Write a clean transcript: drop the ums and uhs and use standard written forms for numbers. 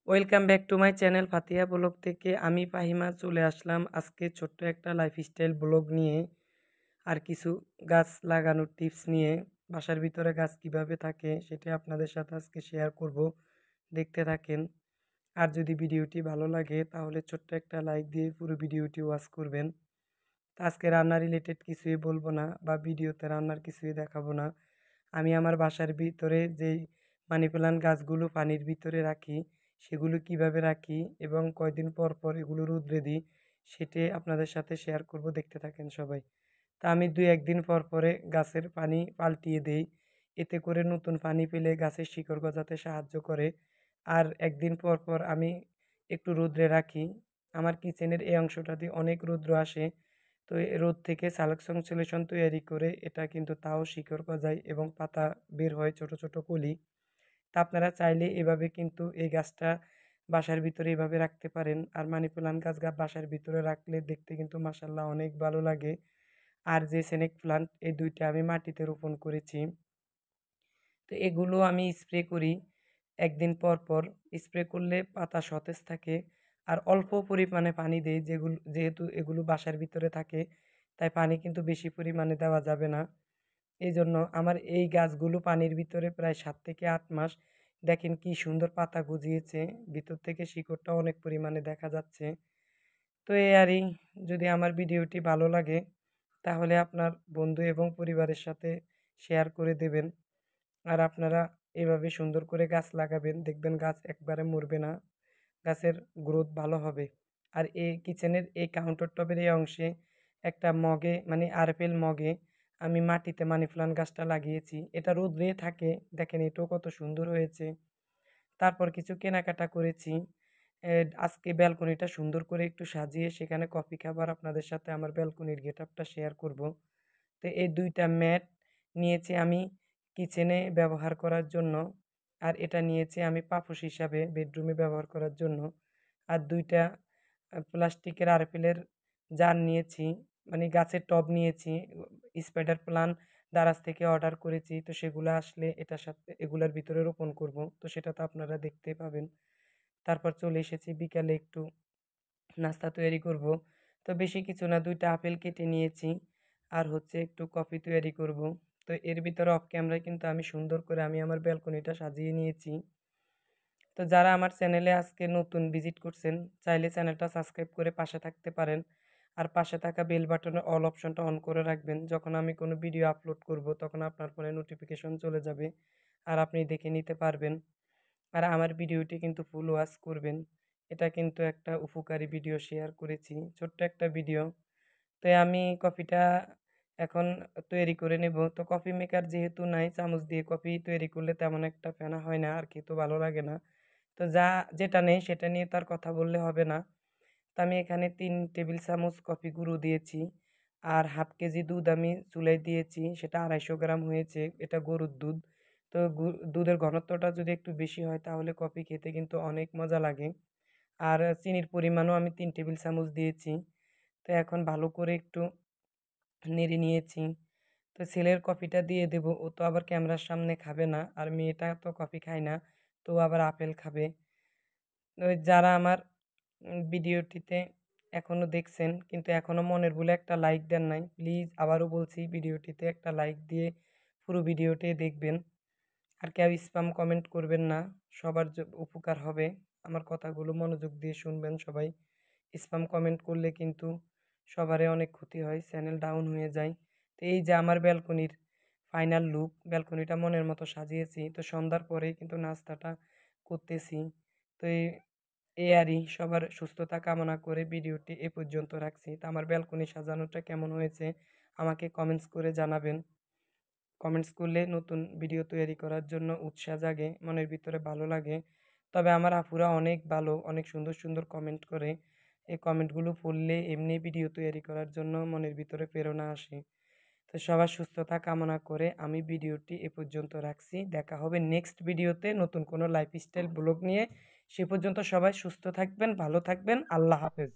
Welcome back to my channel Fatiha blog থেকে আমি ফাহিমা চলে আসলাম আজকে ছোট্ট একটা লাইফস্টাইল ব্লগ নিয়ে আর কিছু গাছ লাগানোর টিপস নিয়ে। বাসার ভিতরে গাছ কিভাবে থাকে সেটা আপনাদের সাথে আজকে শেয়ার করব, দেখতে থাকেন। আর যদি ভিডিওটি ভালো লাগে তাহলে ছোট্ট একটা লাইক দিয়ে পুরো ভিডিওটি ওয়াচ করবেন। তো আজকে রান্না রিলেটেড কিছুই বলবো না বা ভিডিওতে রান্নার কিছুই দেখাবো না। আমি আমার বাসার ভিতরে যেই মানি প্লান্ট গাছগুলো পানির ভিতরে রাখি সেগুলো কিভাবে রাখি এবং কয়দিন পর পর এগুলো রোদ্রে দিই সেটাই আপনাদের সাথে শেয়ার করব, দেখতে থাকেন সবাই। তা আমি 2-1 দিন পর পরে গাছের পানি পাল্টিয়ে দেই, এতে করে নতুন পানি পেলে গাছের শিকড় গজাতে সাহায্য করে। আর একদিন পর পর আমি একটু রোদ্রে রাখি। আমার কিচেনের এই অংশটা দিয়ে অনেক রৌদ্র আসে, তো এই রোদ থেকে সালোক সংশ্লেষণ তৈরি করে এটা কিন্তু তাও শিকড় গজায় এবং পাতা বের হয় ছোট ছোট কলি। তা আপনারা চাইলে এভাবে কিন্তু এই গাছটা বাসার ভিতরে এভাবে রাখতে পারেন। আর মানি প্লান্ট গাছ বাসার ভিতরে রাখলে দেখতে কিন্তু মাসাল্লাহ অনেক ভালো লাগে। আর যে স্নেক প্লান্ট এই দুইটা আমি মাটিতে রোপণ করেছি, তো এগুলো আমি স্প্রে করি একদিন পর পর। স্প্রে করলে পাতা সতেজ থাকে। আর অল্প পরিমাণে পানি দেই, যেহেতু এগুলো বাসার ভিতরে থাকে তাই পানি কিন্তু বেশি পরিমাণে দেওয়া যাবে না। এই জন্য আমার এই গাছগুলো পানির ভিতরে প্রায় 7 থেকে 8 মাস। দেখেন কি সুন্দর পাতা গজিয়েছে, ভিতর থেকে শিকড়টা অনেক পরিমাণে দেখা যাচ্ছে। তো এই আরই, যদি আমার ভিডিওটি ভালো লাগে তাহলে আপনার বন্ধু এবং পরিবারের সাথে শেয়ার করে দেবেন। আর আপনারা এভাবে সুন্দর করে গাছ লাগাবেন, দেখবেন গাছ একবারে মরবে না, গাছের গ্রোথ ভালো হবে। আর এই কিচেনের এই কাউন্টার টপের এই অংশে একটা মগে মানে আরএফএল মগে আমি মাটিতে মানি প্লান্ট গাছটা লাগিয়েছি, এটা রোদ্রে থাকে। দেখেন এটাও কত সুন্দর হয়েছে। তারপর কিছু কেনাকাটা করেছি। আজকে ব্যালকনিটা সুন্দর করে একটু সাজিয়ে সেখানে কফি খাবার আপনাদের সাথে আমার ব্যালকনির গেটআপটা শেয়ার করব। তো এই 2টা ম্যাট নিয়েছি আমি কিচেনে ব্যবহার করার জন্য, আর এটা নিয়েছি আমি পাপোশ হিসাবে বেডরুমে ব্যবহার করার জন্য। আর 2টা প্লাস্টিকের আরএফএলের জার নিয়েছি, মানে গাছের টব নিয়েছি। স্পাইডার প্লান্ট দারাজ থেকে অর্ডার করেছি, তো সেগুলো আসলে এটার সাথে এগুলার ভিতরে রোপণ করব, তো সেটা তো আপনারা দেখতে পাবেন। তারপর চলে এসেছি বিকালে একটু নাস্তা তৈরি করব। তো বেশি কিছু না, 2টা আপেল কেটে নিয়েছি আর হচ্ছে একটু কফি তৈরি করব। তো এর ভিতরে অফ ক্যামেরায় কিন্তু আমি সুন্দর করে আমি আমার ব্যালকনিটা সাজিয়ে নিয়েছি। তো যারা আমার চ্যানেলে আজকে নতুন ভিজিট করছেন চাইলে চ্যানেলটা সাবস্ক্রাইব করে পাশে থাকতে পারেন। আর পাশে থাকা বেল বাটনে অল অপশনটা অন করে রাখবেন, যখন আমি কোনো ভিডিও আপলোড করব তখন আপনার ফোনে নোটিফিকেশন চলে যাবে আর আপনি দেখে নিতে পারবেন। আর আমার ভিডিওটি কিন্তু ফুল ওয়াচ করবেন, এটা কিন্তু একটা উপকারী ভিডিও শেয়ার করেছি, ছোট্ট একটা ভিডিও। তো আমি কফিটা এখন তৈরি করে নেব। তো কফি মেকার যেহেতু নাই, চামচ দিয়ে কফি তৈরি করলে তেমন একটা ফেনা হয় না আর খেতেও ভালো লাগে না। তো যেটা নেই সেটা নিয়ে তার কথা বললে হবে না। তো আমি এখানে 3 টেবিল চামচ কফি গুঁড়ো দিয়েছি। আর হাফ কেজি দুধ আমি চুলায় দিয়েছি, সেটা 250 গ্রাম হয়েছে, এটা গরুর দুধ। তো দুধের ঘনত্বটা যদি একটু বেশি হয় তাহলে কফি খেতে কিন্তু অনেক মজা লাগে। আর চিনির পরিমাণও আমি 3 টেবিল চামচ দিয়েছি। তো এখন ভালো করে একটু নেড়ে নিয়েছি। তো ছেলের কফিটা দিয়ে দেব, ও তো আবার ক্যামেরার সামনে খাবে না, আর মেয়েটা তো কফি খায় না, তো ও আবার আপেল খাবে। ওই যারা আমার ভিডিওটিতে এখনও দেখছেন কিন্তু এখনও মনের ভুলে একটা লাইক দেন নাই, প্লিজ আবারও বলছি ভিডিওটিতে একটা লাইক দিয়ে পুরো ভিডিওটি দেখবেন। আর কেউ স্প্যাম কমেন্ট করবেন না, সবার উপকার হবে। আমার কথাগুলো মনোযোগ দিয়ে শুনবেন সবাই। স্প্যাম কমেন্ট করলে কিন্তু সবারই অনেক ক্ষতি হয়, চ্যানেল ডাউন হয়ে যায়। তো এই যে আমার ব্যালকনির ফাইনাল লুক, ব্যালকনিটা মনের মতো সাজিয়েছি। তো সন্ধ্যার পরেই কিন্তু নাস্তাটা করতেছি। তো এই আরই, সবার সুস্থতা কামনা করে ভিডিওটি এ পর্যন্ত রাখছি। তো আমার ব্যালকনি সাজানোটা কেমন হয়েছে আমাকে কমেন্টস করে জানাবেন। কমেন্টস করলে নতুন ভিডিও তৈরি করার জন্য উৎসাহ জাগে, মনের ভিতরে ভালো লাগে। তবে আমার আপুরা অনেক ভালো, অনেক সুন্দর সুন্দর কমেন্ট করে। এই কমেন্টগুলো পড়লে এমনি ভিডিও তৈরি করার জন্য মনের ভিতরে প্রেরণা আসে। তো সবার সুস্থতা কামনা করে আমি ভিডিওটি এ পর্যন্ত রাখছি। দেখা হবে নেক্সট ভিডিওতে নতুন কোনো লাইফস্টাইল ব্লগ নিয়ে। সে পর্যন্ত সবাই সুস্থ থাকবেন, ভালো থাকবেন। আল্লাহ হাফেজ।